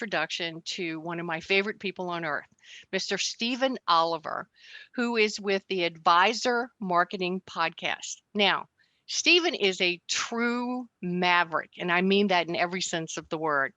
introduction to one of my favorite people on earth, Mr. Stephen Oliver, who is with the Advisor Marketing Podcast. Now, Stephen is a true maverick, and I mean that in every sense of the word.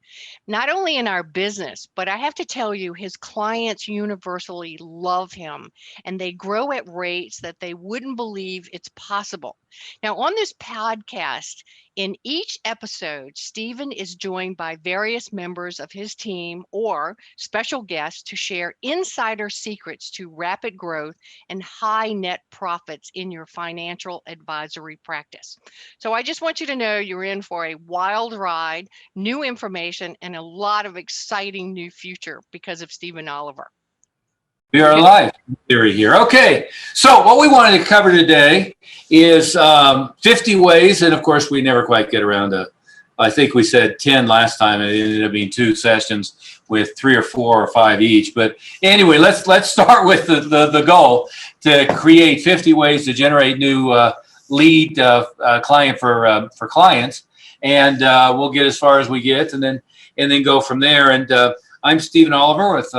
Not only in our business, but I have to tell you, his clients universally love him, and they grow at rates that they wouldn't believe it's possible. Now, on this podcast, in each episode, Stephen is joined by various members of his team or special guests to share insider secrets to rapid growth and high net profits in your financial advisory practice. So I just want you to know you're in for a wild ride, new information, and a lot of exciting new future because of Stephen Oliver. We are live theory here. Okay, so what we wanted to cover today is 50 ways, and of course we never quite get around to, I think we said 10 last time, and it ended up being 2 sessions with 3 or 4 or 5 each. But anyway, let's start with the goal to create 50 ways to generate new lead client for clients, and we'll get as far as we get, and then go from there. And I'm Stephen Oliver with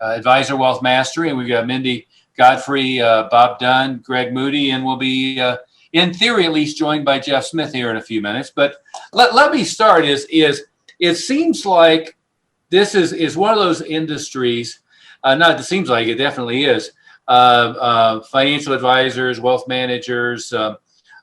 Advisor Wealth Mastery, and we've got Mindy Godfrey, Bob Dunn, Greg Moody, and we'll be, in theory at least, joined by Jeff Smith here in a few minutes. But let me start. It seems like this is one of those industries. Not it seems like, it definitely is. Financial advisors, wealth managers,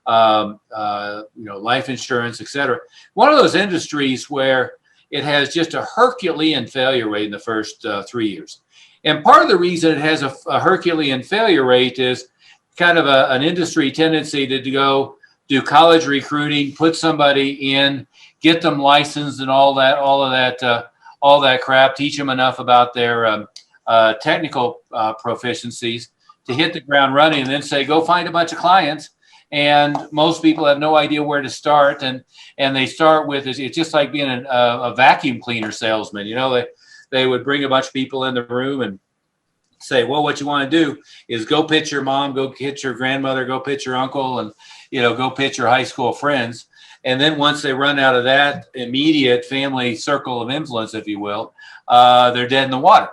life insurance, etc. One of those industries where it has just a Herculean failure rate in the first 3 years. And part of the reason it has a Herculean failure rate is kind of an industry tendency to go do college recruiting, put somebody in, get them licensed and all that crap, teach them enough about their technical proficiencies to hit the ground running, and then say, go find a bunch of clients. And most people have no idea where to start, and they start with, it's just like being a vacuum cleaner salesman. They would bring a bunch of people in the room and say, well, what you want to do is go pitch your mom, go pitch your grandmother, go pitch your uncle, and go pitch your high school friends. And then once they run out of that immediate family circle of influence, if you will, they're dead in the water.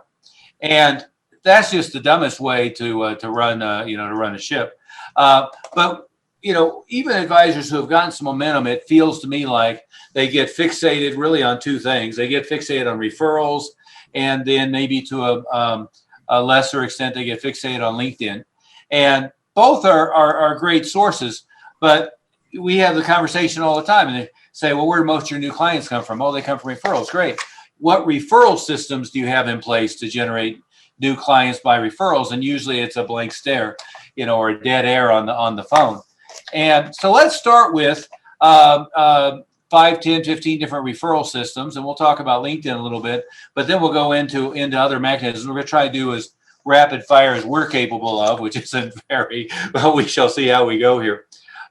And that's just the dumbest way to run a ship. But even advisors who have gotten some momentum, it feels to me like they get fixated really on 2 things. They get fixated on referrals, and then maybe to a lesser extent, they get fixated on LinkedIn. And both are great sources, but we have the conversation all the time, and they say, well, where do most of your new clients come from? Oh, they come from referrals. Great. What referral systems do you have in place to generate new clients by referrals? And usually it's a blank stare, or a dead air on the phone. And so let's start with 5, 10, 15 different referral systems, and we'll talk about LinkedIn a little bit, but then we'll go into other mechanisms. We're going to try to do as rapid fire as we're capable of, which isn't very, but we shall see how we go here.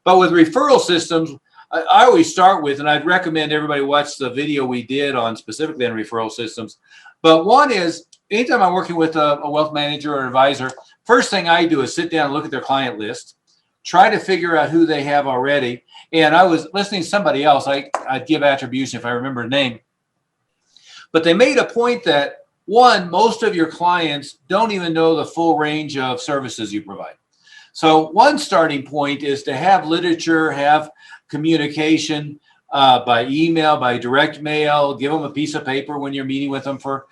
But with referral systems, I always start with, and I'd recommend everybody watch the video we did on specifically on referral systems. But one is, anytime I'm working with a wealth manager or advisor, first thing I do is sit down and look at their client list, try to figure out who they have already. And I was listening to somebody else, I'd give attribution if I remember a name. But they made a point that, one, most of your clients don't even know the full range of services you provide. So one starting point is to have literature, have communication by email, by direct mail, give them a piece of paper when you're meeting with them for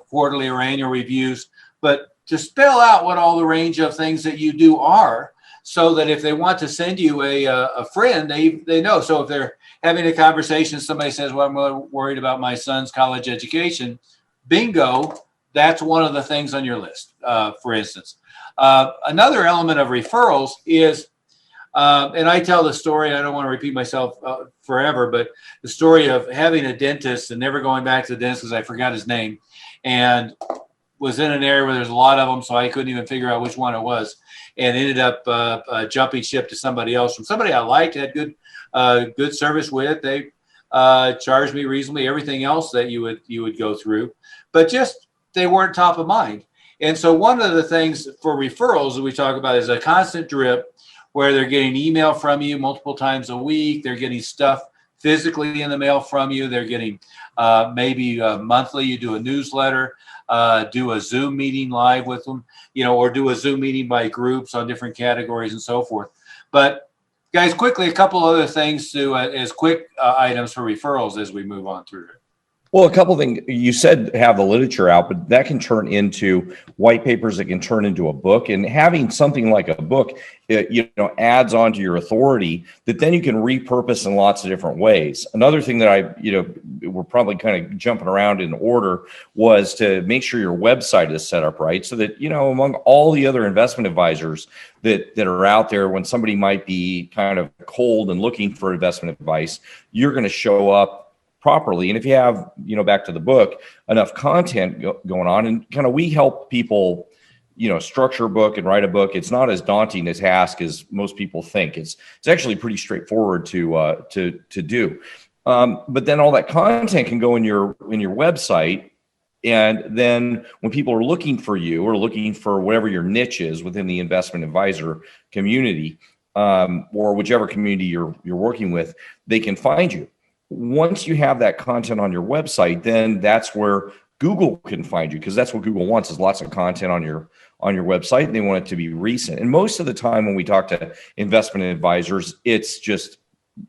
quarterly or annual reviews, but to spell out what all the range of things that you do are, so that if they want to send you a friend, they know. So if they're having a conversation, somebody says, well, I'm worried about my son's college education, bingo, that's one of the things on your list, for instance. Another element of referrals is, and I tell the story, I don't want to repeat myself forever, but the story of having a dentist and never going back to the dentist because I forgot his name, and was in an area where there's a lot of them, so I couldn't even figure out which one it was, and ended up jumping ship to somebody else from somebody I liked, had good service with. They charged me reasonably, everything else that you would go through, but just they weren't top of mind. And so one of the things for referrals that we talk about is a constant drip where they're getting email from you multiple times a week. They're getting stuff physically in the mail from you. They're getting maybe monthly. You do a newsletter, do a Zoom meeting live with them, or do a Zoom meeting by groups on different categories and so forth. But guys, quickly, a couple other things to as quick items for referrals as we move on through it. Well, a couple of things. You said have the literature out, but that can turn into white papers. That can turn into a book, and having something like a book, adds on to your authority that then you can repurpose in lots of different ways. Another thing that we're probably kind of jumping around in order was to make sure your website is set up right, so that, among all the other investment advisors that are out there, when somebody might be kind of cold and looking for investment advice, you're going to show up properly. And if you have, back to the book, enough content going on, and kind of we help people, structure a book and write a book. It's not as daunting a task as most people think. It's actually pretty straightforward to do. But then all that content can go in your website. And then when people are looking for you or looking for whatever your niche is within the investment advisor community, or whichever community you're working with, they can find you. Once you have that content on your website, then that's where Google can find you, because that's what Google wants, is lots of content on your website, and they want it to be recent. And most of the time when we talk to investment advisors, it's just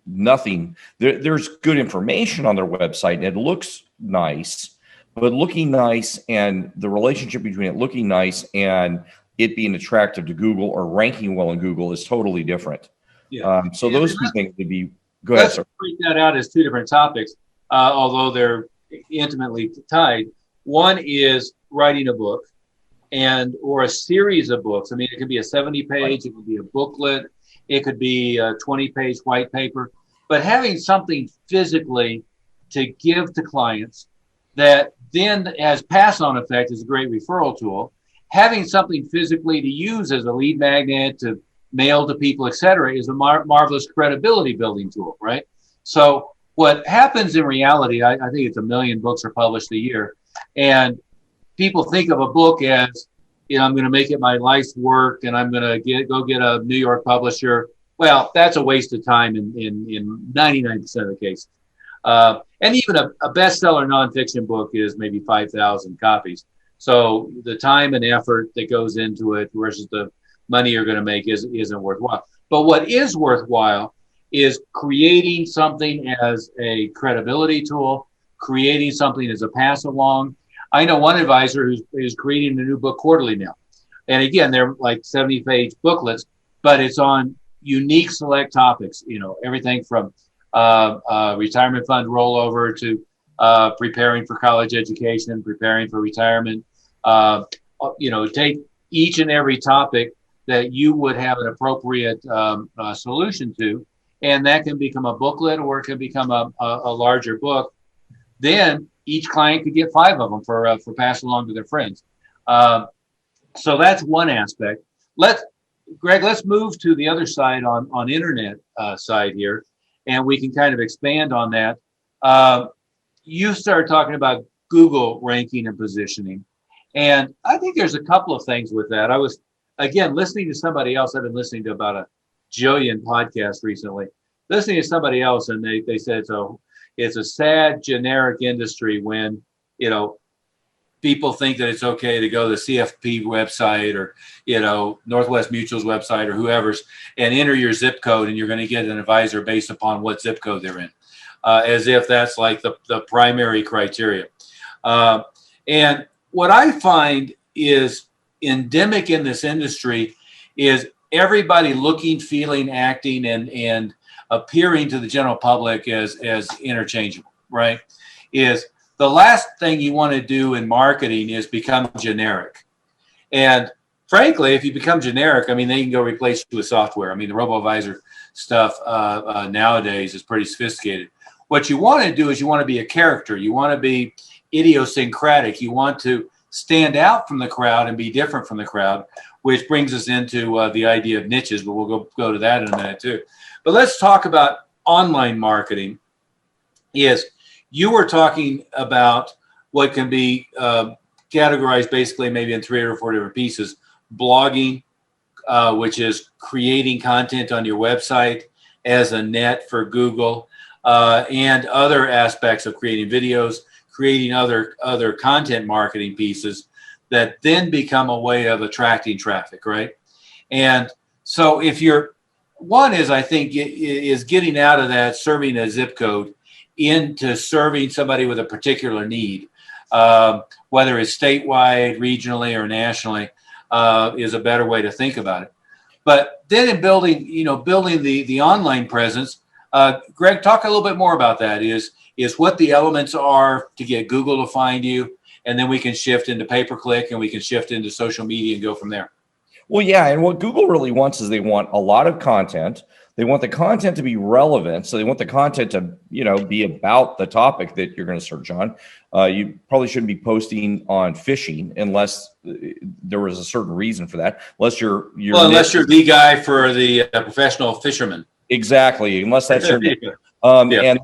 nothing. There's good information on their website and it looks nice, but looking nice and the relationship between it looking nice and it being attractive to Google or ranking well in Google is totally different. Yeah. So those two things would be. Go ahead, sir. Let's break that out as two different topics, although they're intimately tied. One is writing a book or a series of books. I mean, it could be a 70-page, it could be a booklet, it could be a 20-page white paper, but having something physically to give to clients that then has pass-on effect is a great referral tool. Having something physically to use as a lead magnet, to mail to people, et cetera, is a marvelous credibility building tool, right? So what happens in reality, I think it's 1 million books are published a year, and people think of a book as, I'm going to make it my life's work and I'm going to go get a New York publisher. Well, that's a waste of time in 99% of the cases. And even a bestseller nonfiction book is maybe 5,000 copies. So the time and effort that goes into it versus the money you're going to make isn't worthwhile. But what is worthwhile is creating something as a credibility tool, creating something as a pass along. I know one advisor who's creating a new book quarterly now. And again, they're like 70-page booklets, but it's on unique select topics, everything from retirement fund rollover to preparing for college education, preparing for retirement. Take each and every topic that you would have an appropriate solution to, and that can become a booklet or it can become a larger book. Then each client could get 5 of them for pass along to their friends. So that's one aspect. Greg, let's move to the other side on internet side here, and we can kind of expand on that. You started talking about Google ranking and positioning, and I think there's a couple of things with that. I was, again, listening to somebody else. I've been listening to about a jillion podcasts recently, listening to somebody else, and they said, so it's a sad generic industry when, people think that it's okay to go to the CFP website or, Northwest Mutual's website or whoever's and enter your zip code, and you're going to get an advisor based upon what zip code they're in, as if that's like the primary criteria. And what I find is endemic in this industry is everybody looking, feeling, acting, and appearing to the general public as interchangeable, right? Is the last thing you want to do in marketing is become generic. And frankly, if you become generic, I mean, they can go replace you with software. I mean, the robo-advisor stuff nowadays is pretty sophisticated. What you want to do is you want to be a character. You want to be idiosyncratic. You want to stand out from the crowd and be different from the crowd, which brings us into the idea of niches, but we'll go to that in a minute too. But let's talk about online marketing. You were talking about what can be categorized basically maybe in 3 or 4 different pieces. Blogging, which is creating content on your website as a net for Google. and other aspects of creating videos, creating other content marketing pieces that then become a way of attracting traffic, right? And so if you're, one is, I think, is getting out of that serving a zip code into serving somebody with a particular need, whether it's statewide, regionally, or nationally, is a better way to think about it. But then in building the online presence, Greg, talk a little bit more about that. Is what the elements are to get Google to find you, and then we can shift into pay-per-click, and we can shift into social media and go from there. Well, yeah, and what Google really wants is they want a lot of content. They want the content to be relevant, so they want the content to, be about the topic that you're going to search on. You probably shouldn't be posting on fishing unless there was a certain reason for that. Unless you're unless you're the guy for the professional fisherman. Exactly, unless that's your Yeah.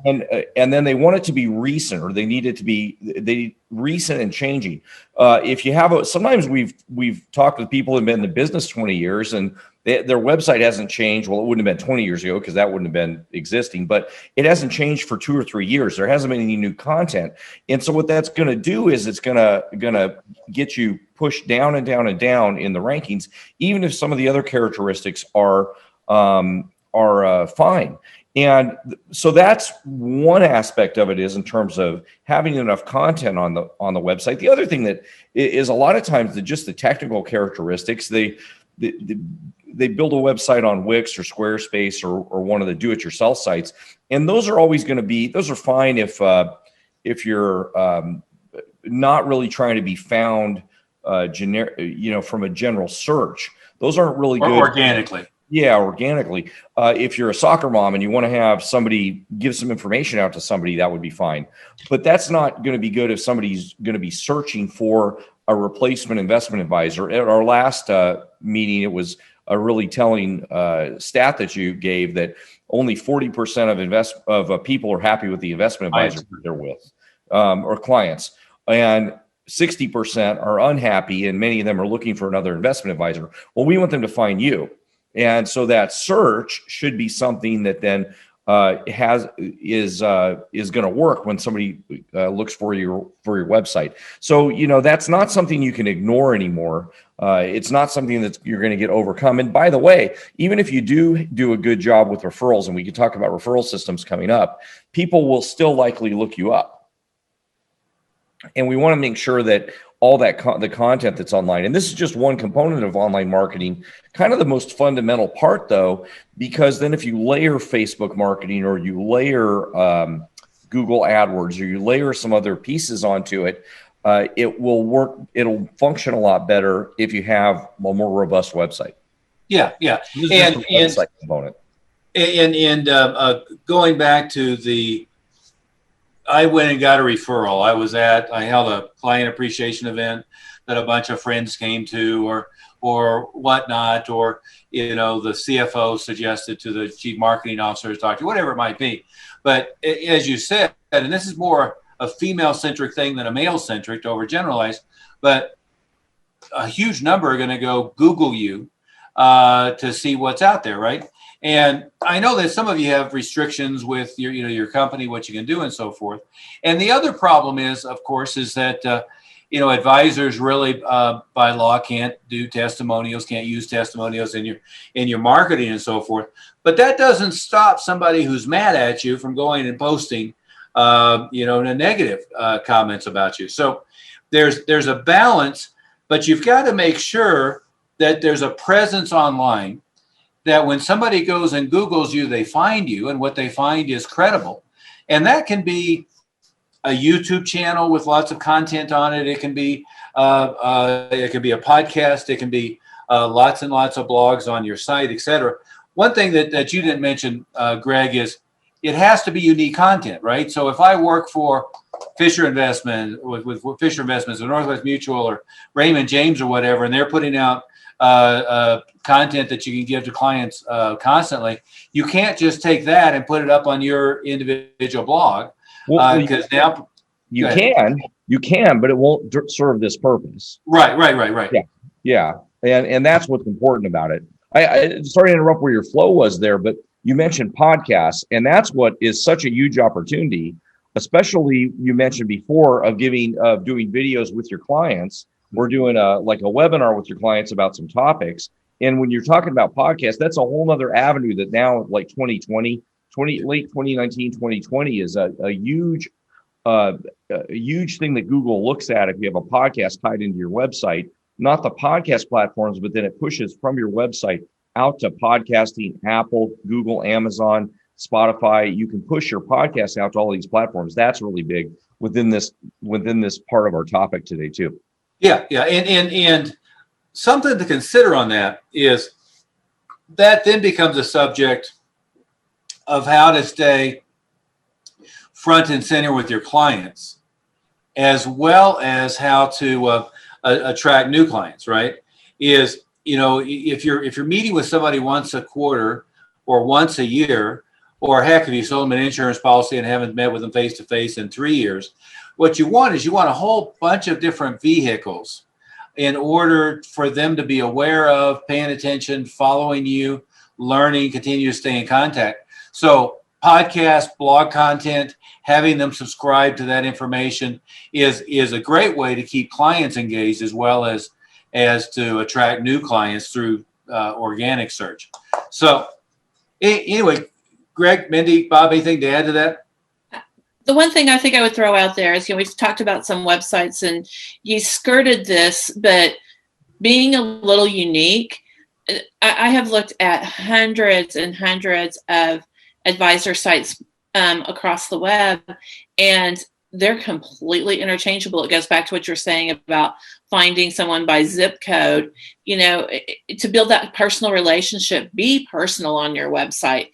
And then they want it to be recent, or they need it to be recent and changing. If you have sometimes we've talked with people who've been in the business 20 years and their website hasn't changed. Well, it wouldn't have been 20 years ago because that wouldn't have been existing, but it hasn't changed for 2 or 3 years. There hasn't been any new content. And so what that's going to do is it's going to get you pushed down and down and down in the rankings, even if some of the other characteristics are fine. And so that's one aspect of it, is in terms of having enough content on the website. The other thing that is, a lot of times, just the technical characteristics. They build a website on Wix or Squarespace or one of the do-it-yourself sites, and those are fine if you're not really trying to be found generic, from a general search. Those aren't really good organically. Yeah, organically. If you're a soccer mom and you want to have somebody give some information out to somebody, that would be fine. But that's not going to be good if somebody's going to be searching for a replacement investment advisor. At our last meeting, it was a really telling stat that you gave, that only 40% of people are happy with the investment advisor they're with, or clients, and 60% are unhappy, and many of them are looking for another investment advisor. Well, we want them to find you. And so that search should be something that then is going to work when somebody looks for your website. So that's not something you can ignore anymore. It's not something that you're going to get overcome. And by the way, even if you do a good job with referrals, and we can talk about referral systems coming up, people will still likely look you up. And we want to make sure that all that the content that's online, and this is just one component of online marketing, kind of the most fundamental part, though, because then if you layer Facebook marketing, or you layer Google AdWords, or you layer some other pieces onto it, it will work. It'll function a lot better if you have a more robust website. Yeah. And website component. And going back to I went and got a referral. I held a client appreciation event that a bunch of friends came to, or whatnot, or the CFO suggested to the chief marketing officer to talk to, whatever it might be. But as you said, and this is more a female-centric thing than a male-centric, to overgeneralize, but a huge number are going to go Google you to see what's out there, right? And I know that some of you have restrictions with your company, what you can do and so forth. And the other problem is, of course, is that, advisors really by law can't do testimonials, can't use testimonials in your marketing and so forth. But that doesn't stop somebody who's mad at you from going and posting, negative comments about you. So there's a balance, but you've got to make sure that there's a presence online, that when somebody goes and Googles you, they find you, and what they find is credible. And that can be a YouTube channel with lots of content on it. It can be a podcast. It can be lots and lots of blogs on your site, et cetera. One thing that you didn't mention, Greg, is it has to be unique content, right? So if I work for Fisher Investment, with Fisher Investments or Northwest Mutual or Raymond James or whatever, and they're putting out content that you can give to clients constantly, you can't just take that and put it up on your individual blog, because now you can, but it won't serve this purpose. Right. Yeah. And that's what's important about it. I sorry to interrupt where your flow was there, but you mentioned podcasts, and that's what is such a huge opportunity, especially you mentioned before of doing videos with your clients. We're doing a webinar with your clients about some topics. And when you're talking about podcasts, that's a whole nother avenue that now, like late 2019, 2020 is a huge thing that Google looks at if you have a podcast tied into your website, not the podcast platforms, but then it pushes from your website out to podcasting, Apple, Google, Amazon, Spotify. You can push your podcast out to all these platforms. That's really big within this part of our topic today too. Yeah. And something to consider on that is that then becomes a subject of how to stay front and center with your clients, as well as how to attract new clients, right? Is, if you're meeting with somebody once a quarter or once a year, or heck, if you sold them an insurance policy and haven't met with them face to face in 3 years, what you want a whole bunch of different vehicles in order for them to be aware of, paying attention, following you, learning, continue to stay in contact. So podcast, blog content, having them subscribe to that information is a great way to keep clients engaged, as well as to attract new clients through organic search. So anyway, Greg, Mindy, Bob, anything to add to that? The one thing I think I would throw out there is, we've talked about some websites and you skirted this, but being a little unique, I have looked at hundreds and hundreds of advisor sites across the web, and they're completely interchangeable. It goes back to what you're saying about finding someone by zip code. To build that personal relationship, be personal on your website.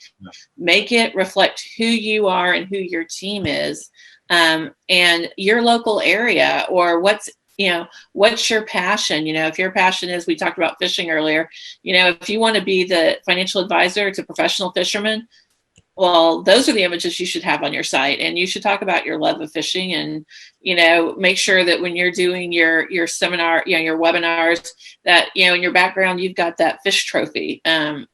Make it reflect who you are and who your team is, and your local area, or what's your passion. If your passion is, we talked about fishing earlier, if you want to be the financial advisor to professional fishermen, well, those are the images you should have on your site, and you should talk about your love of fishing, and make sure that when you're doing your seminar, your webinars, that in your background you've got that fish trophy. But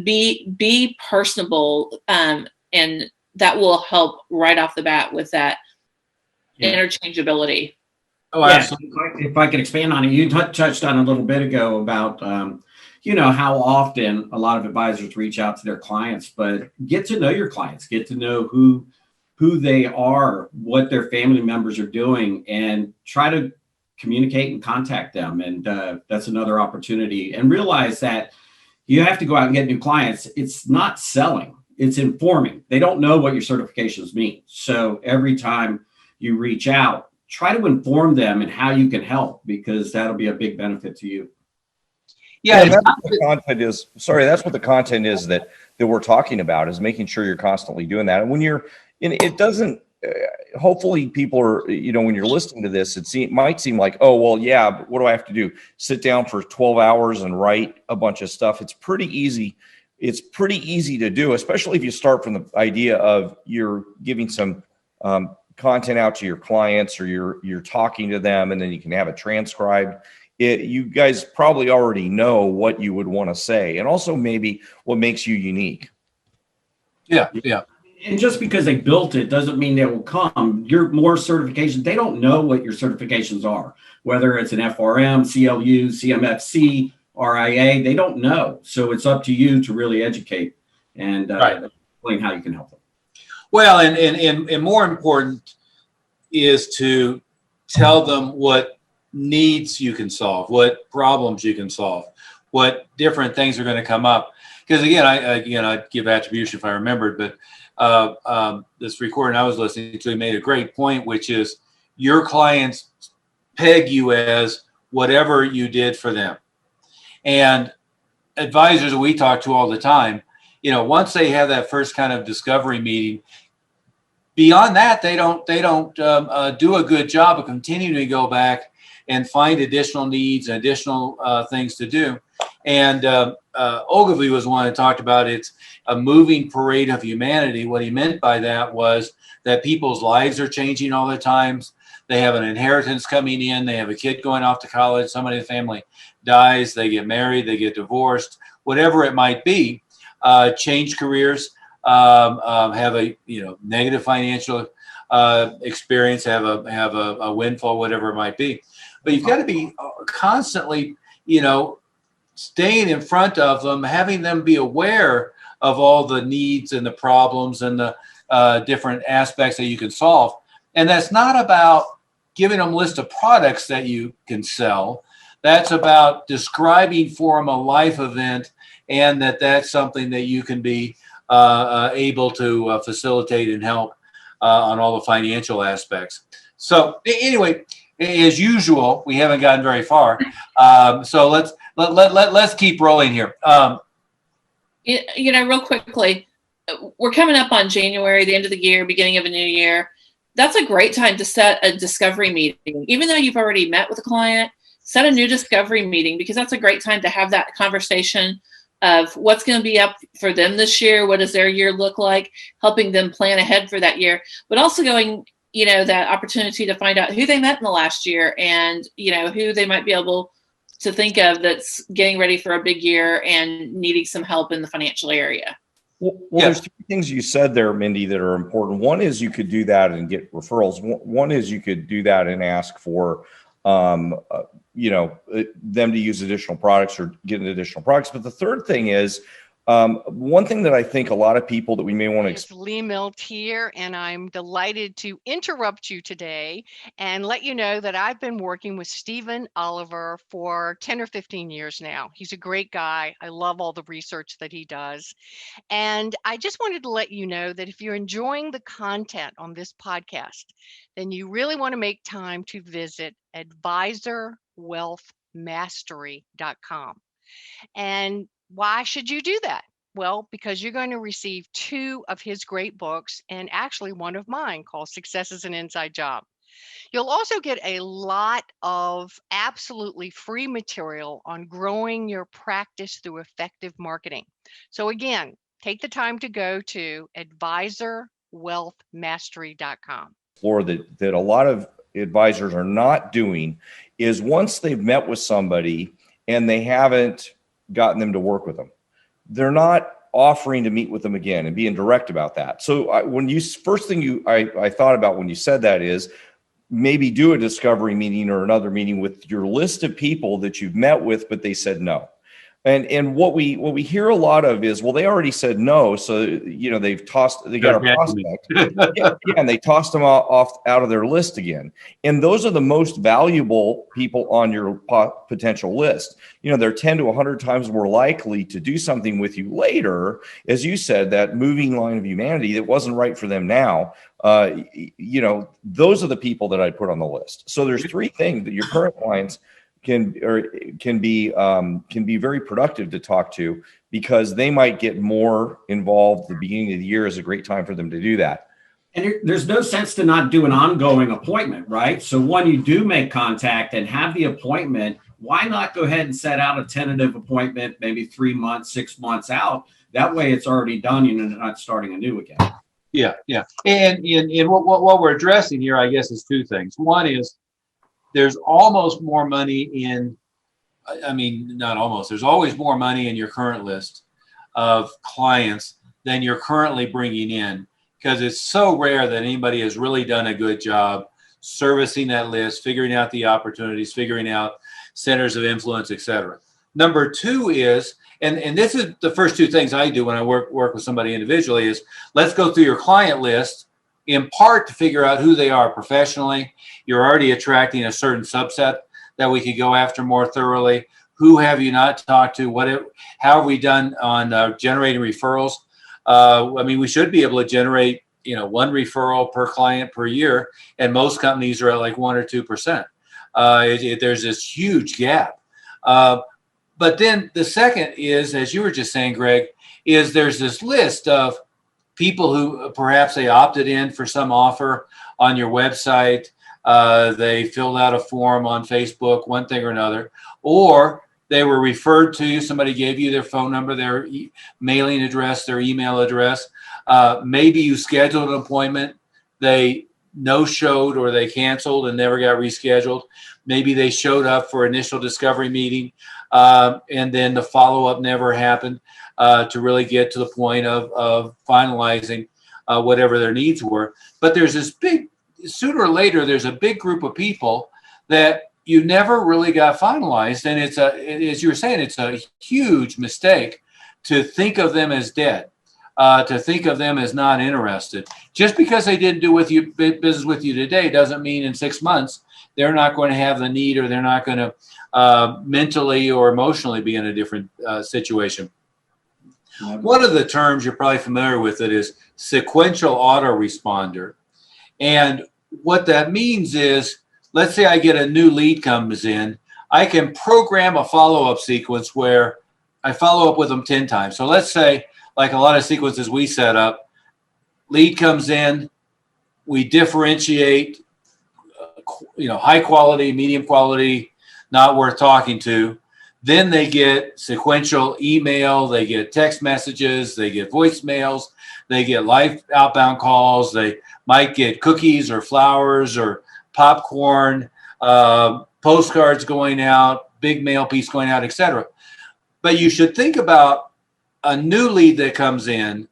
be personable, and that will help right off the bat with that interchangeability. Oh, absolutely. If I could expand on it, you touched on a little bit ago about how often a lot of advisors reach out to their clients, but get to know your clients, get to know who they are, what their family members are doing, and try to communicate and contact them. And that's another opportunity. And realize that you have to go out and get new clients. It's not selling, it's informing. They don't know what your certifications mean. So every time you reach out, try to inform them and how you can help, because that'll be a big benefit to you. Yeah, that's what the content is. Sorry, that's what the content is that we're talking about, is making sure you're constantly doing that. And when you're in, it doesn't. Hopefully, people are. When you're listening to this, might seem like, oh well, yeah. But what do I have to do? Sit down for 12 hours and write a bunch of stuff. It's pretty easy. It's pretty easy to do, especially if you start from the idea of you're giving some content out to your clients, or you're talking to them, and then you can have it transcribed. You guys probably already know what you would want to say, and also maybe what makes you unique. Yeah. And just because they built it doesn't mean they will come. Your more certifications, they don't know what your certifications are, whether it's an FRM, CLU, CMFC, RIA, they don't know. So it's up to you to really educate and explain how you can help them. Well, and more important is to tell them what needs you can solve, what problems you can solve, what different things are going to come up. Because again, I'd give attribution if I remembered, but this recording I was listening to made a great point, which is your clients peg you as whatever you did for them. And advisors that we talk to all the time, once they have that first kind of discovery meeting, beyond that, they don't do a good job of continuing to go back and find additional needs and additional things to do. And Ogilvy was one that talked about it's a moving parade of humanity. What he meant by that was that people's lives are changing all the time. They have an inheritance coming in. They have a kid going off to college. Somebody in the family dies. They get married. They get divorced. Whatever it might be. change careers, have a negative financial experience, have a windfall, whatever it might be. But you've got to be constantly, staying in front of them, having them be aware of all the needs and the problems and the different aspects that you can solve. And that's not about giving them a list of products that you can sell. That's about describing for them a life event, and that's something that you can be able to facilitate and help on all the financial aspects. So anyway, as usual, we haven't gotten very far. So let's keep rolling here. Real quickly, we're coming up on January, the end of the year, beginning of a new year. That's a great time to set a discovery meeting. Even though you've already met with a client, set a new discovery meeting, because that's a great time to have that conversation of what's going to be up for them this year. What does their year look like? Helping them plan ahead for that year, but also going, that opportunity to find out who they met in the last year, and, who they might be able to think of that's getting ready for a big year and needing some help in the financial area. Well, there's three things you said there, Mindy, that are important. One is you could do that and get referrals. One is you could do that and ask for, them to use additional products or get additional products. But the third thing is, one thing that I think a lot of people that we may want to It's Lee Milt here, and I'm delighted to interrupt you today and let you know that I've been working with Stephen Oliver for 10 or 15 years now. He's a great guy. I love all the research that he does. And I just wanted to let you know that if you're enjoying the content on this podcast, then you really want to make time to visit advisorwealthmastery.com. And why should you do that? Well, because you're going to receive 2 of his great books, and actually one of mine called Success is an Inside Job. You'll also get a lot of absolutely free material on growing your practice through effective marketing. So again, take the time to go to advisorwealthmastery.com. explore that a lot of advisors are not doing is, once they've met with somebody and they haven't gotten them to work with them, they're not offering to meet with them again and being direct about that. So I thought about when you said that is maybe do a discovery meeting or another meeting with your list of people that you've met with, but they said no. And what we hear a lot of is, well, they already said no, so they got a prospect, and they tossed them out of their list again. And those are the most valuable people on your potential list. They're 10 to 100 times more likely to do something with you later, as you said, that moving line of humanity that wasn't right for them now. Those are the people that I put on the list. So there's 3 things that your current clients can be very productive to talk to, because they might get more involved at the beginning of the year. Is a great time for them to do that. And there's no sense to not do an ongoing appointment, right? So when you do make contact and have the appointment, why not go ahead and set out a tentative appointment, maybe 3 months, 6 months out? That way it's already done, you're not starting anew again. Yeah. And what we're addressing here, I guess, is 2 things. One is, there's almost more money not almost, there's always more money in your current list of clients than you're currently bringing in, because it's so rare that anybody has really done a good job servicing that list, figuring out the opportunities, figuring out centers of influence, et cetera. Number 2 is, and this is the first 2 things I do when I work with somebody individually, is let's go through your client list, in part to figure out who they are professionally. You're already attracting a certain subset that we could go after more thoroughly. Who have you not talked to? How have we done on generating referrals? We should be able to generate 1 referral per client per year, and most companies are at like 1 or 2%. There's this huge gap. But then the second is, as you were just saying, Greg, is there's this list of people who perhaps they opted in for some offer on your website. They filled out a form on Facebook, one thing or another, or they were referred to. Somebody gave you their phone number, their mailing address, their email address. Maybe you scheduled an appointment. They no-showed or they canceled and never got rescheduled. Maybe they showed up for initial discovery meeting, and then the follow-up never happened to really get to the point of finalizing whatever their needs were. But there's this big, sooner or later, there's a big group of people that you never really got finalized. And as you were saying, it's a huge mistake to think of them as dead. To think of them as not interested. Just because they didn't do business with you today doesn't mean in 6 months they're not going to have the need, or they're not going to mentally or emotionally be in a different situation. One of the terms you're probably familiar with it is sequential autoresponder. And what that means is, let's say I get a new lead comes in, I can program a follow-up sequence where I follow up with them 10 times. So let's say, like a lot of sequences we set up, lead comes in, we differentiate, high quality, medium quality, not worth talking to. Then they get sequential email, they get text messages, they get voicemails, they get live outbound calls, they might get cookies or flowers or popcorn, postcards going out, big mail piece going out, etc. But you should think about a new lead that comes in.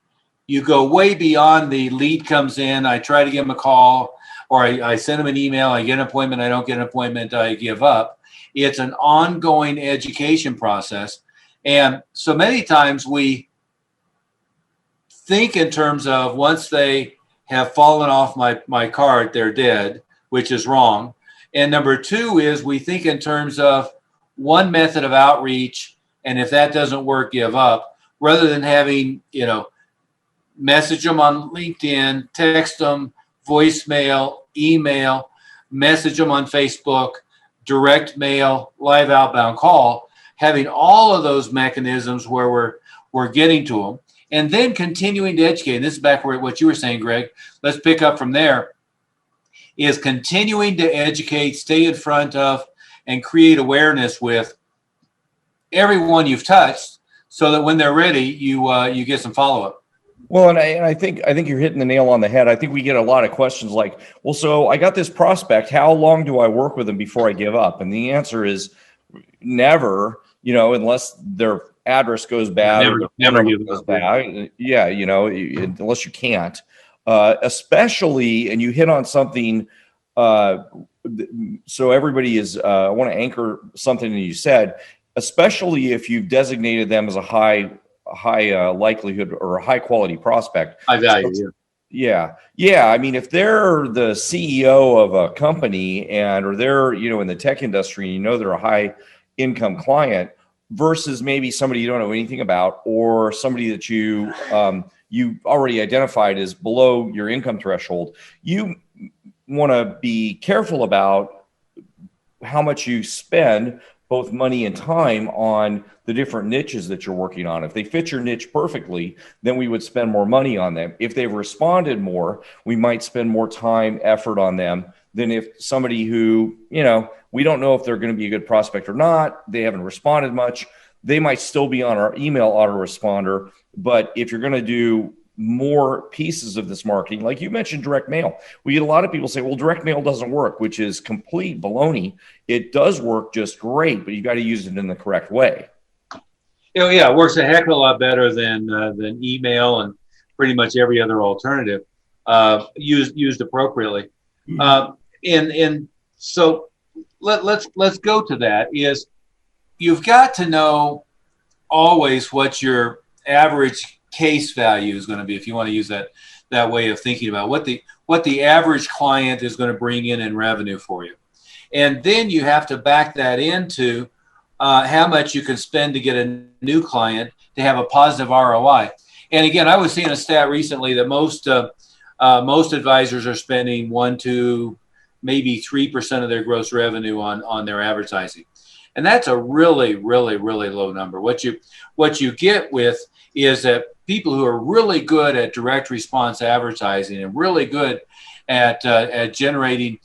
You go way beyond the lead comes in, I try to give them a call, or I send them an email, I get an appointment, I don't get an appointment, I give up. It's an ongoing education process. And so many times we think in terms of once they have fallen off my cart, they're dead, which is wrong. And number two is we think in terms of one method of outreach, and if that doesn't work, give up. Rather than having, message them on LinkedIn, text them, voicemail, email, message them on Facebook, direct mail, live outbound call, having all of those mechanisms where we're getting to them, and then continuing to educate. And this is back where what you were saying, Greg. Let's pick up from there. Is continuing to educate, stay in front of, and create awareness with everyone you've touched, so that when they're ready, you get some follow-up. Well, and I think you're hitting the nail on the head. I think we get a lot of questions like, well, so I got this prospect. How long do I work with them before I give up? And the answer is never, unless their address goes bad. Never give up. Bad. Yeah, unless you can't. Especially, and you hit on something, so everybody is, I want to anchor something that you said, especially if you've designated them as a high likelihood or a high quality prospect. High value. Yeah. I mean, if they're the CEO of a company or they're, in the tech industry, they're a high income client versus maybe somebody you don't know anything about, or somebody that you already identified as below your income threshold, you want to be careful about how much you spend, both money and time, on the different niches that you're working on. If they fit your niche perfectly, then we would spend more money on them. If they've responded more, we might spend more time, effort on them than if somebody who, we don't know if they're going to be a good prospect or not. They haven't responded much. They might still be on our email autoresponder. But if you're going to do more pieces of this marketing, like you mentioned, direct mail, we get a lot of people say, well, direct mail doesn't work, which is complete baloney. It does work just great, but you got to use it in the correct way. It works a heck of a lot better than email and pretty much every other alternative used appropriately. And so let's go to that. Is you've got to know always what your average case value is going to be, if you want to use that way of thinking about what the average client is going to bring in revenue for you. And then you have to back that into how much you can spend to get a new client to have a positive ROI. And again, I was seeing a stat recently that most advisors are spending 1 to maybe 3% of their gross revenue on their advertising. And that's a really, really, really low number. What you get with is that people who are really good at direct response advertising and really good at generating,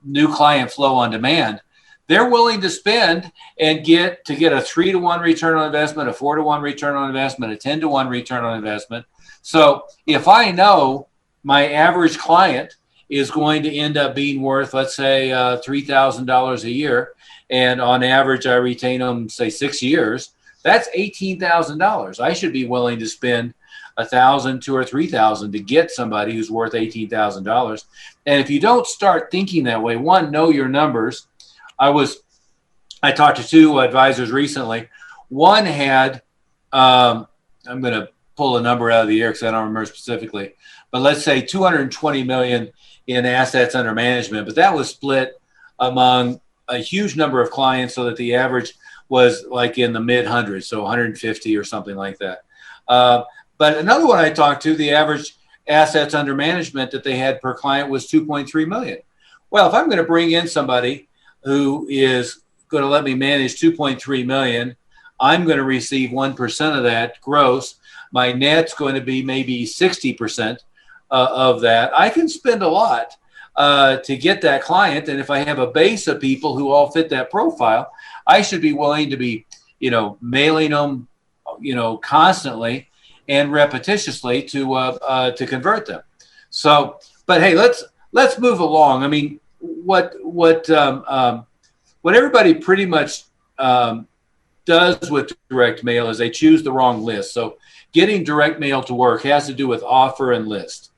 new client flow on demand, they're willing to spend and get a 3-to-1 return on investment, a 4-to-1 return on investment, a 10-to-1 return on investment. So if I know my average client is going to end up being worth, let's say, $3,000 a year, and on average I retain them, say, 6 years, that's $18,000. I should be willing to spend $1,000, $2,000 or $3,000 to get somebody who's worth $18,000. And if you don't start thinking that way, one, know your numbers. I talked to two advisors recently. One had, I'm going to pull a number out of the air because I don't remember specifically, but let's say 220 million in assets under management, but that was split among a huge number of clients so that the average was like in the mid hundreds, so 150 or something like that. But another one I talked to, the average assets under management that they had per client was 2.3 million. Well, if I'm going to bring in somebody who is going to let me manage 2.3 million, I'm going to receive 1% of that gross. My net's going to be maybe 60% of that. I can spend a lot to get that client. And if I have a base of people who all fit that profile, I should be willing to be, mailing them, constantly and repetitiously to convert them. So, but hey, let's move along. I mean, what everybody pretty much does with direct mail is they choose the wrong list. So getting direct mail to work has to do with offer and list.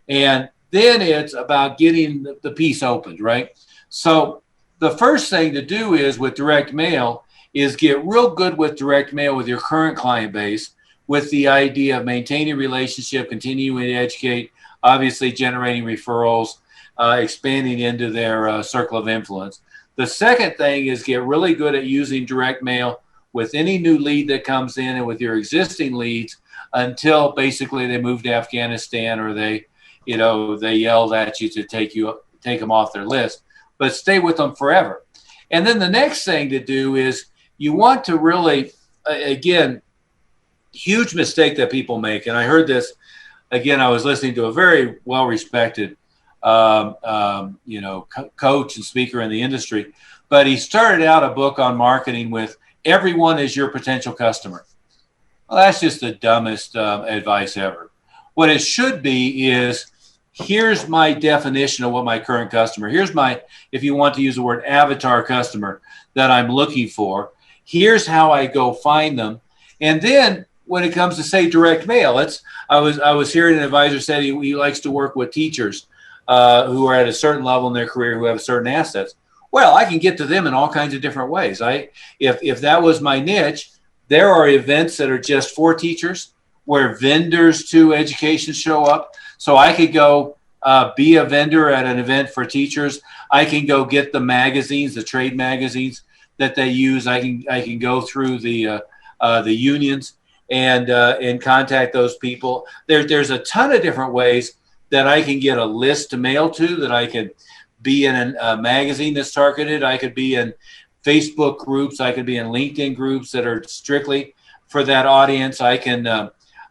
And then it's about getting the piece opened, right? So the first thing to do is with direct mail is get real good with direct mail with your current client base with the idea of maintaining relationship, continuing to educate, obviously generating referrals, expanding into their circle of influence. The second thing is get really good at using direct mail with any new lead that comes in and with your existing leads until basically they move to Afghanistan or they yelled at you to take them off their list, but stay with them forever. And then the next thing to do is you want to really, again, huge mistake that people make. And I heard this, again, I was listening to a very well-respected, coach and speaker in the industry, but he started out a book on marketing with everyone is your potential customer. Well, that's just the dumbest advice ever. What it should be is, here's my definition of what my current customer, here's my, if you want to use the word avatar customer that I'm looking for, here's how I go find them. And then when it comes to, say, direct mail, I was hearing an advisor said he likes to work with teachers who are at a certain level in their career who have certain assets. Well, I can get to them in all kinds of different ways. If that was my niche, there are events that are just for teachers where vendors to education show up. So I could go be a vendor at an event for teachers. I can go get the magazines, the trade magazines that they use. I can go through the unions and contact those people. There's a ton of different ways that I can get a list to mail to, that I could be in a magazine that's targeted. I could be in Facebook groups. I could be in LinkedIn groups that are strictly for that audience. I can,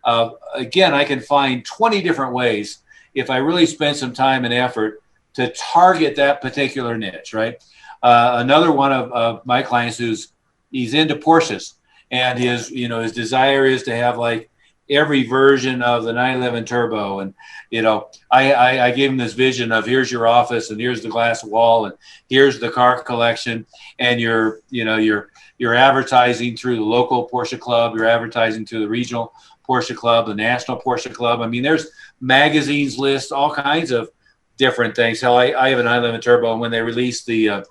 I can find 20 different ways if I really spend some time and effort to target that particular niche, right? Another one of my clients he's into Porsches, and his desire is to have like every version of the 911 Turbo. And, I gave him this vision of, here's your office and here's the glass wall and here's the car collection. And you're advertising through the local Porsche club. You're advertising through the regional Porsche club, the national Porsche club. I mean, there's magazines list, all kinds of different things. Hell, I have a 911 Turbo, and when they released the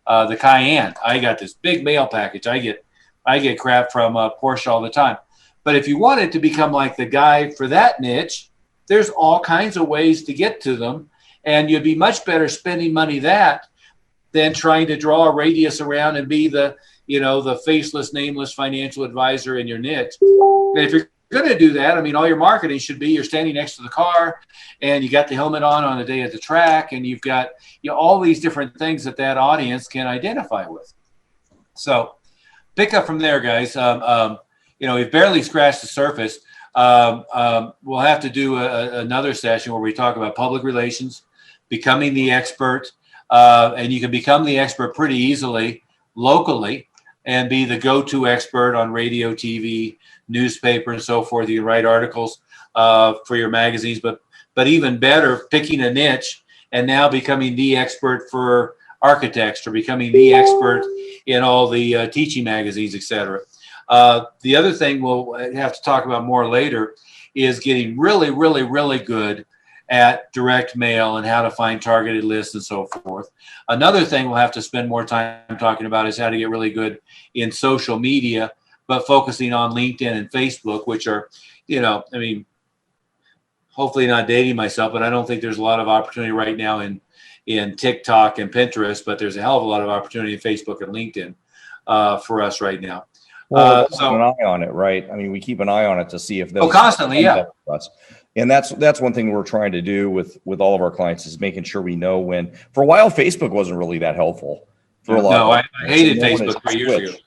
Cayenne, I got this big mail package. I get crap from Porsche all the time. But if you wanted to become like the guy for that niche, there's all kinds of ways to get to them. And you'd be much better spending money that than trying to draw a radius around and be the faceless, nameless financial advisor in your niche. And if you're going to do that, I mean, all your marketing should be, you're standing next to the car and you got the helmet on the day at the track, and you've got all these different things that audience can identify with. So pick up from there, guys. We've barely scratched the surface. We'll have to do another session where we talk about public relations, becoming the expert, and you can become the expert pretty easily locally and be the go-to expert on radio, TV, newspaper, and so forth. You can write articles for your magazines, but even better, picking a niche and now becoming the expert for architects or becoming the expert in all the teaching magazines, etc. The other thing we'll have to talk about more later is getting really, really, really good at direct mail and how to find targeted lists and so forth. Another thing we'll have to spend more time talking about is how to get really good in social media, but focusing on LinkedIn and Facebook, which are, hopefully not dating myself, but I don't think there's a lot of opportunity right now in TikTok and Pinterest, but there's a hell of a lot of opportunity in Facebook and LinkedIn for us right now. Well, so keep an eye on it, right? I mean, we keep an eye on it to see if those constantly, yeah. And that's one thing we're trying to do with all of our clients is making sure we know when. For a while, Facebook wasn't really that helpful for a lot. No, I hated Facebook 3 years ago.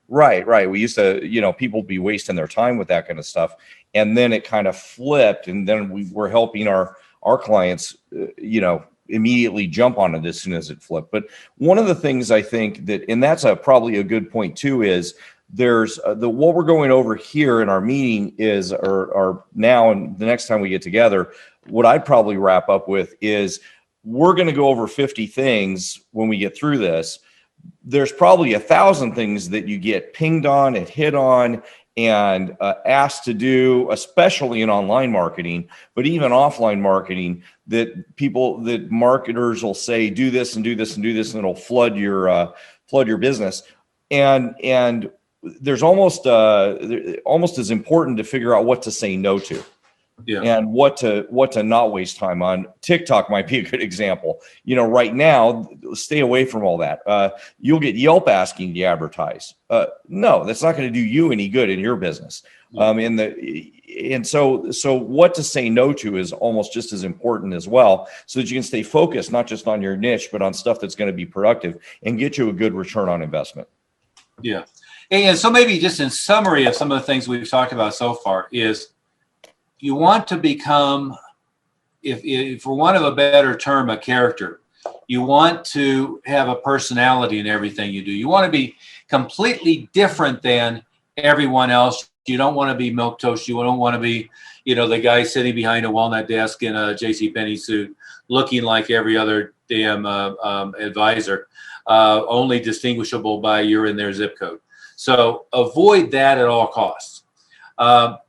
Right. We used to, people be wasting their time with that kind of stuff, and then it kind of flipped, and then we were helping our clients, immediately jump on it as soon as it flipped. But one of the things I think that, and that's probably a good point too, is there's what we're going over here in our meeting is, or now and the next time we get together, what I'd probably wrap up with is we're going to go over 50 things when we get through this. There's probably 1,000 things that you get pinged on and hit on and asked to do, especially in online marketing, but even offline marketing, that marketers will say, do this and do this and do this, and it'll flood your business. And there's almost as important to figure out what to say no to. Yeah. And what to not waste time on. TikTok might be a good example. Right now, stay away from all that. You'll get Yelp asking you to advertise. No, that's not going to do you any good in your business. So what to say no to is almost just as important as well, so that you can stay focused, not just on your niche, but on stuff that's going to be productive and get you a good return on investment. Yeah. And so maybe just in summary of some of the things we've talked about so far is, you want to become, if for want of a better term, a character. You want to have a personality in everything you do. You want to be completely different than everyone else. You don't want to be milquetoast. You don't want to be, the guy sitting behind a walnut desk in a JCPenney suit, looking like every other damn advisor, only distinguishable by you're in their zip code. So avoid that at all costs.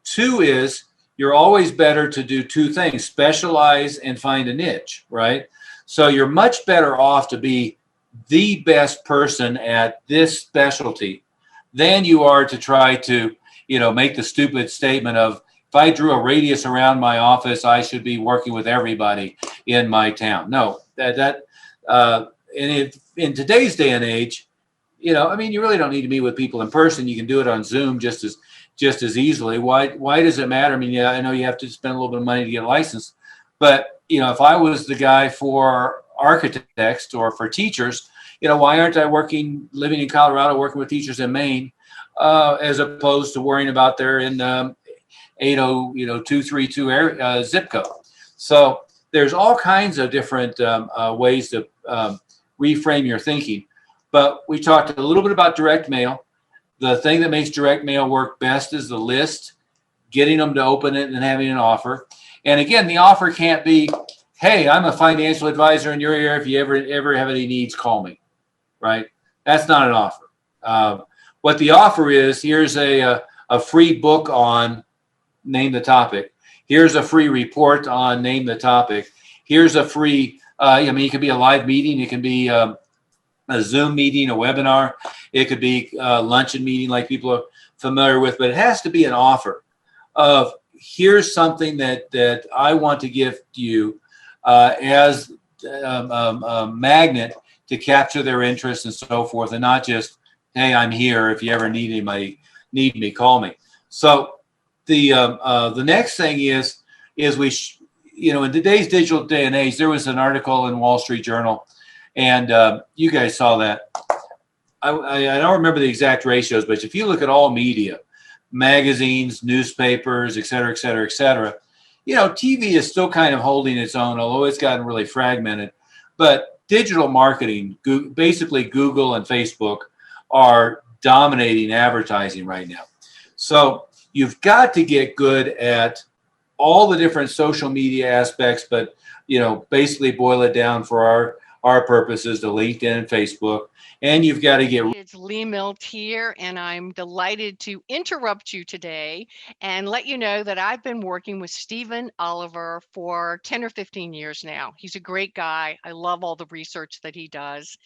Two is, you're always better to do two things: specialize and find a niche, right? So you're much better off to be the best person at this specialty than you are to try to, make the stupid statement of, if I drew a radius around my office, I should be working with everybody in my town. No, in today's day and age, you really don't need to meet with people in person. You can do it on Zoom just as easily. Why does it matter? I know you have to spend a little bit of money to get a license, but if I was the guy for architects or for teachers, why aren't I living in Colorado, working with teachers in Maine, as opposed to worrying about their in 232 area zip code? So there's all kinds of different ways to reframe your thinking. But we talked a little bit about direct mail. The thing that makes direct mail work best is the list, getting them to open it and having an offer. And again, the offer can't be, hey, I'm a financial advisor in your area. If you ever have any needs, call me, right? That's not an offer. What the offer is, here's a free book on name the topic. Here's a free report on name the topic. Here's a free, it could be a live meeting. It can be a Zoom meeting, a webinar. It could be a luncheon meeting like people are familiar with, but it has to be an offer of, here's something that I want to give you as a magnet to capture their interest and so forth, and not just, hey, I'm here. If you ever need me, call me. So the next thing is we, in today's digital day and age, there was an article in Wall Street Journal, and you guys saw that. I don't remember the exact ratios, but if you look at all media, magazines, newspapers, et cetera, et cetera, et cetera, TV is still kind of holding its own, although it's gotten really fragmented. But digital marketing, basically Google and Facebook, are dominating advertising right now. So you've got to get good at all the different social media aspects, but basically boil it down for our purposes to LinkedIn and Facebook. And you've got to get. It's Lee Milt here, and I'm delighted to interrupt you today and let you know that I've been working with Stephen Oliver for 10 or 15 years now. He's a great guy. I love all the research that he does.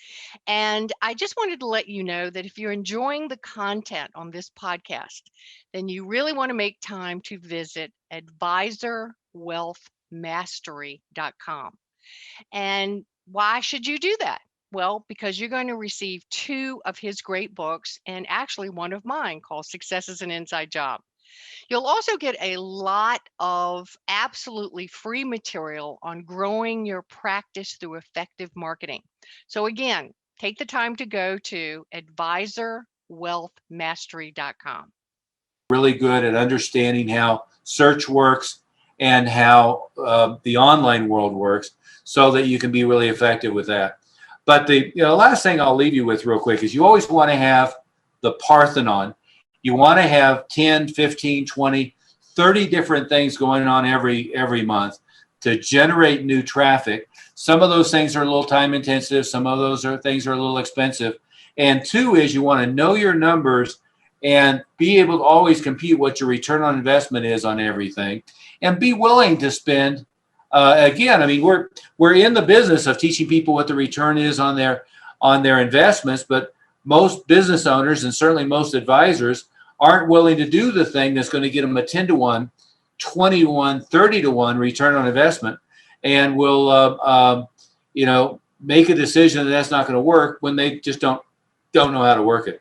And I just wanted to let you know that if you're enjoying the content on this podcast, then you really want to make time to visit advisorwealthmastery.com. And why should you do that? Well, because you're going to receive 2 of his great books and actually one of mine called Success is an Inside Job. You'll also get a lot of absolutely free material on growing your practice through effective marketing. So again, take the time to go to advisorwealthmastery.com. Really good at understanding how search works and how the online world works so that you can be really effective with that. But the last thing I'll leave you with real quick is you always want to have the Parthenon. You want to have 10, 15, 20, 30 different things going on every month to generate new traffic. Some of those things are a little time intensive. Some of those things are a little expensive. And 2 is you want to know your numbers and be able to always compute what your return on investment is on everything, and be willing to spend. Again, I mean, we're in the business of teaching people what the return is on their investments, but most business owners and certainly most advisors aren't willing to do the thing that's going to get them a 10 to 1, 20 to 1, 30 to 1 return on investment, and will make a decision that's not going to work when they just don't know how to work it.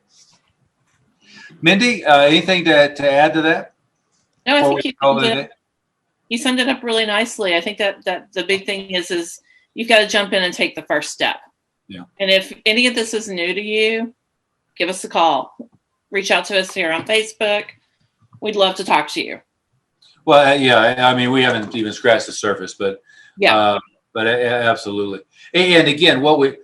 Mindy, anything to add to that? No, I think you summed it up really nicely. I think that the big thing is you've got to jump in and take the first step. Yeah. And if any of this is new to you, give us a call. Reach out to us here on Facebook. We'd love to talk to you. Well, yeah, I mean, we haven't even scratched the surface, but yeah, absolutely. And again, what we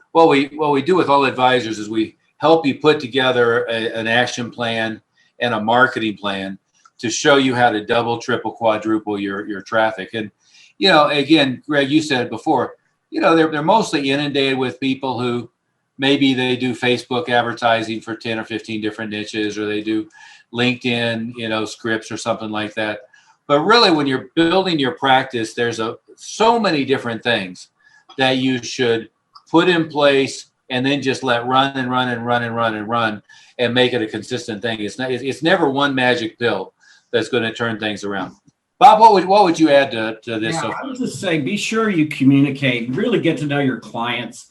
do with all advisors is we help you put together an action plan and a marketing plan to show you how to double, triple, quadruple your traffic. And, again, Greg, you said it before, they're mostly inundated with people who maybe they do Facebook advertising for 10 or 15 different niches, or they do LinkedIn, scripts or something like that. But really, when you're building your practice, there's so many different things that you should put in place and then just let run and make it a consistent thing. It's never one magic pill that's going to turn things around. Bob, what would you add to this? Yeah, I would just say, be sure you communicate, really get to know your clients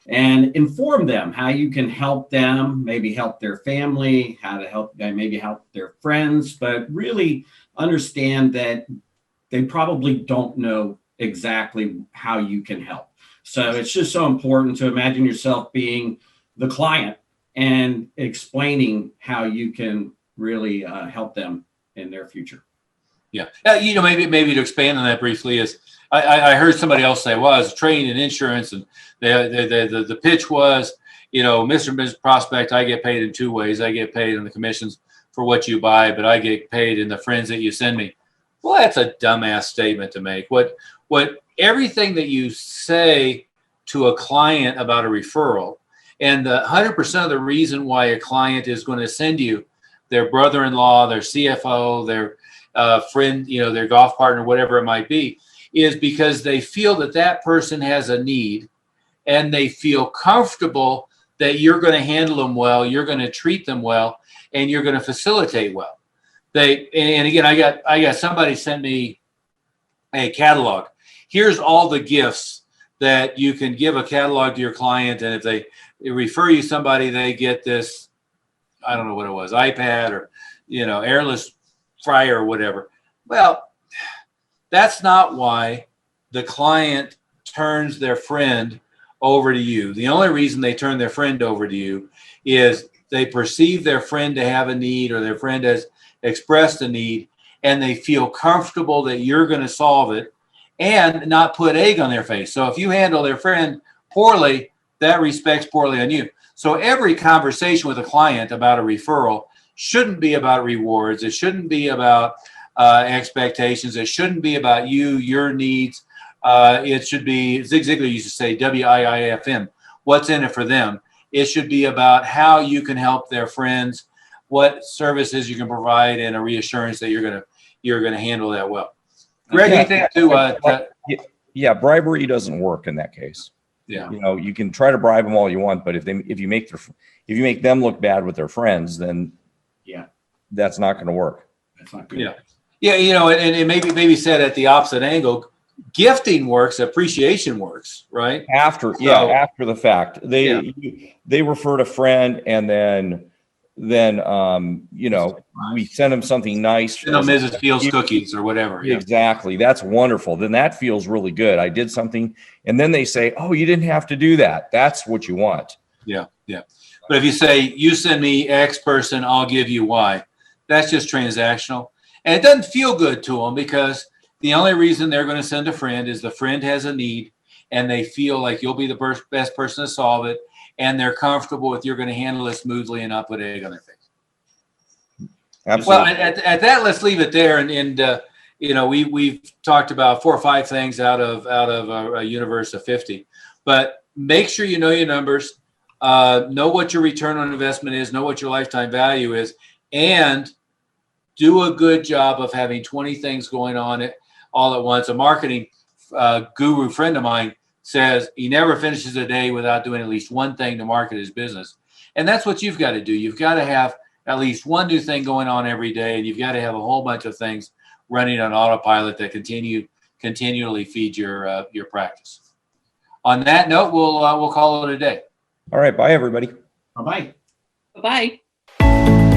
and inform them how you can help them, maybe help their family, how to help them, maybe help their friends, but really understand that they probably don't know exactly how you can help. So it's just so important to imagine yourself being the client and explaining how you can really help them in their future. Yeah. Maybe to expand on that briefly is I heard somebody else say, well, I was trained in insurance, and the pitch was, Mr. and Mrs. Prospect, I get paid in 2 ways. I get paid in the commissions for what you buy, but I get paid in the friends that you send me. Well, that's a dumbass statement to make. What everything that you say to a client about a referral, and the 100% of the reason why a client is going to send you their brother-in-law, their CFO, their friend, their golf partner, whatever it might be, is because they feel that person has a need, and they feel comfortable that you're going to handle them well, you're going to treat them well, and you're going to facilitate well. And again, I got somebody sent me a catalog. Here's all the gifts that you can give a catalog to your client, and if they refer you somebody, they get this, I don't know what it was, iPad or airless fryer or whatever. Well, that's not why the client turns their friend over to you. The only reason they turn their friend over to you is they perceive their friend to have a need, or their friend has expressed a need, and they feel comfortable that you're going to solve it and not put egg on their face. So if you handle their friend poorly, that respects poorly on you. So every conversation with a client about a referral shouldn't be about rewards. It shouldn't be about expectations. It shouldn't be about you, your needs, It should be, Zig Ziglar used to say, WIIFM, what's in it for them. It should be about how you can help their friends, what services you can provide, and a reassurance that you're gonna handle that well. Greg, anything Yeah, bribery doesn't work in that case. Yeah. You know, you can try to bribe them all you want, but if you make them look bad with their friends, then that's not going to work. That's not good. Yeah. Yeah, you know, and it maybe said at the opposite angle, gifting works, appreciation works, right? After the fact, they referred a friend, and then you know, we send them something nice. You know, Mrs. Fields cookies or whatever. Yeah. Exactly. That's wonderful. Then that feels really good. I did something, and then they say, "Oh, you didn't have to do that." That's what you want. Yeah, yeah. But if you say, "You send me X person, I'll give you Y," that's just transactional, and it doesn't feel good to them, because the only reason they're going to send a friend is the friend has a need, and they feel like you'll be the best person to solve it, and they're comfortable with you're going to handle it smoothly and not put egg on their face. Absolutely. Well, at that, let's leave it there. And you know, we've talked about 4 or 5 things out of a universe of 50. But make sure you know your numbers, know what your return on investment is, know what your lifetime value is, and do a good job of having 20 things going on all at once. A marketing guru friend of mine says he never finishes a day without doing at least one thing to market his business. And that's what you've got to do. You've got to have at least one new thing going on every day, and you've got to have a whole bunch of things running on autopilot that continually feed your practice. On that note, we'll call it a day. All right. Bye, everybody. Bye-bye. Bye-bye.